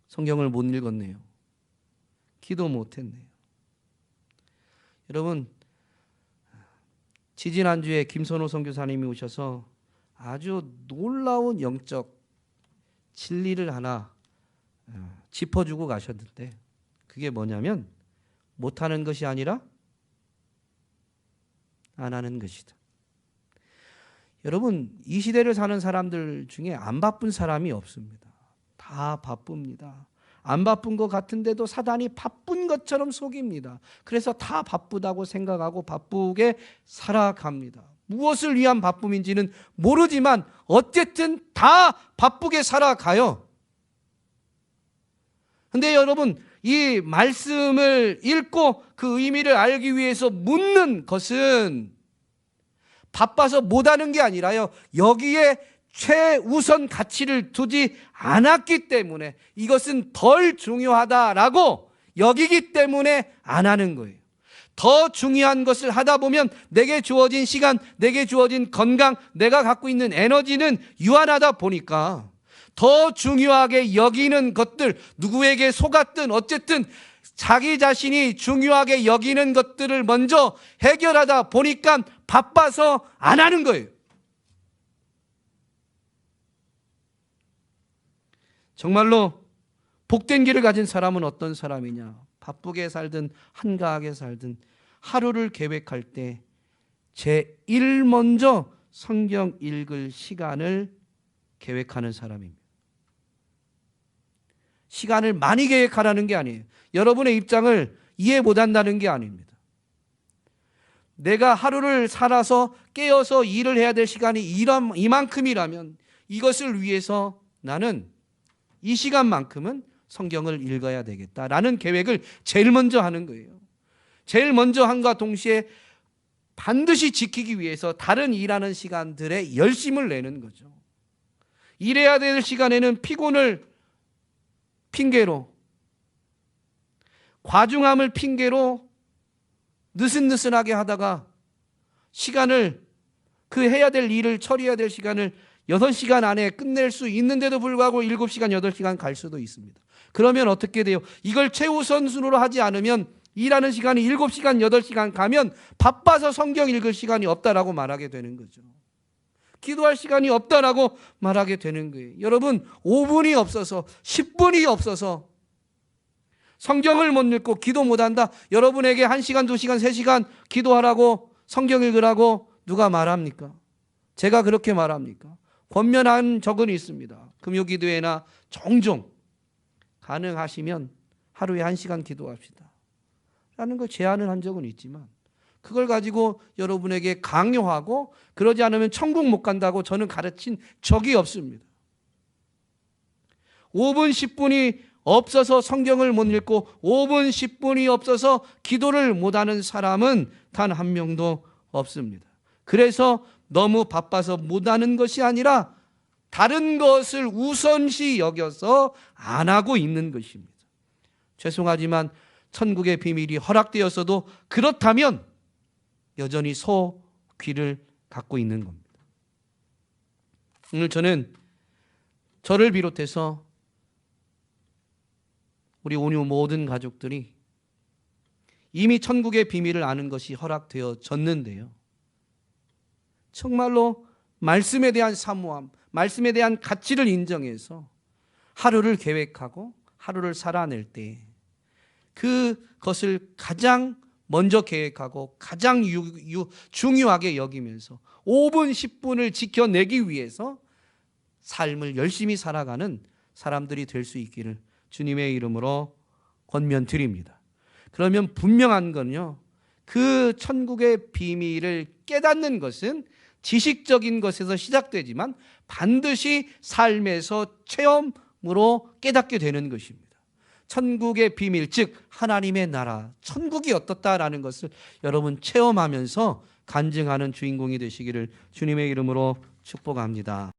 성경을 못 읽었네요. 기도 못했네요. 여러분 지지난주에 김선호 선교사님이 오셔서 아주 놀라운 영적 진리를 하나 짚어주고 가셨는데 그게 뭐냐면 못하는 것이 아니라 안 하는 것이다. 여러분 이 시대를 사는 사람들 중에 안 바쁜 사람이 없습니다. 다 바쁩니다. 안 바쁜 것 같은데도 사단이 바쁜 것처럼 속입니다. 그래서 다 바쁘다고 생각하고 바쁘게 살아갑니다. 무엇을 위한 바쁨인지는 모르지만 어쨌든 다 바쁘게 살아가요. 근데 여러분 이 말씀을 읽고 그 의미를 알기 위해서 묻는 것은 바빠서 못하는 게 아니라요. 여기에 최우선 가치를 두지 않았기 때문에 이것은 덜 중요하다라고 여기기 때문에 안 하는 거예요. 더 중요한 것을 하다 보면 내게 주어진 시간, 내게 주어진 건강, 내가 갖고 있는 에너지는 유한하다 보니까 더 중요하게 여기는 것들, 누구에게 속았든 어쨌든 자기 자신이 중요하게 여기는 것들을 먼저 해결하다 보니까 바빠서 안 하는 거예요. 정말로 복된 길을 가진 사람은 어떤 사람이냐? 바쁘게 살든 한가하게 살든 하루를 계획할 때 제일 먼저 성경 읽을 시간을 계획하는 사람입니다. 시간을 많이 계획하라는 게 아니에요. 여러분의 입장을 이해 못한다는 게 아닙니다. 내가 하루를 살아서 깨어서 일을 해야 될 시간이 이만큼이라면 이것을 위해서 나는 이 시간만큼은 성경을 읽어야 되겠다라는 계획을 제일 먼저 하는 거예요. 제일 먼저 함과 동시에 반드시 지키기 위해서 다른 일하는 시간들에 열심을 내는 거죠. 일해야 될 시간에는 피곤을 핑계로, 과중함을 핑계로 느슨느슨하게 하다가 시간을 그 해야 될 일을 처리해야 될 시간을 6시간 안에 끝낼 수 있는데도 불구하고 7시간, 8시간 갈 수도 있습니다. 그러면 어떻게 돼요? 이걸 최우선순위로 하지 않으면 일하는 시간이 7시간, 8시간 가면 바빠서 성경 읽을 시간이 없다라고 말하게 되는 거죠. 기도할 시간이 없다라고 말하게 되는 거예요. 여러분 5분이 없어서 10분이 없어서 성경을 못 읽고 기도 못한다. 여러분에게 1시간, 2시간, 3시간 기도하라고 성경 읽으라고 누가 말합니까? 제가 그렇게 말합니까? 권면한 적은 있습니다. 금요기도회나 종종 가능하시면 하루에 1시간 기도합시다 라는 걸 제안을 한 적은 있지만 그걸 가지고 여러분에게 강요하고 그러지 않으면 천국 못 간다고 저는 가르친 적이 없습니다. 5분 10분이 없어서 성경을 못 읽고 5분 10분이 없어서 기도를 못하는 사람은 단 한 명도 없습니다. 그래서 너무 바빠서 못하는 것이 아니라 다른 것을 우선시 여겨서 안 하고 있는 것입니다. 죄송하지만 천국의 비밀이 허락되었어도 그렇다면 여전히 소귀를 갖고 있는 겁니다. 오늘 저는 저를 비롯해서 우리 온유 모든 가족들이 이미 천국의 비밀을 아는 것이 허락되어졌는데요. 정말로 말씀에 대한 사모함, 말씀에 대한 가치를 인정해서 하루를 계획하고 하루를 살아낼 때 그것을 가장 먼저 계획하고 가장 중요하게 여기면서 5분, 10분을 지켜내기 위해서 삶을 열심히 살아가는 사람들이 될 수 있기를 주님의 이름으로 권면드립니다. 그러면 분명한 건요, 그 천국의 비밀을 깨닫는 것은 지식적인 것에서 시작되지만 반드시 삶에서 체험으로 깨닫게 되는 것입니다. 천국의 비밀, 즉 하나님의 나라, 천국이 어떻다라는 것을 여러분 체험하면서 간증하는 주인공이 되시기를 주님의 이름으로 축복합니다.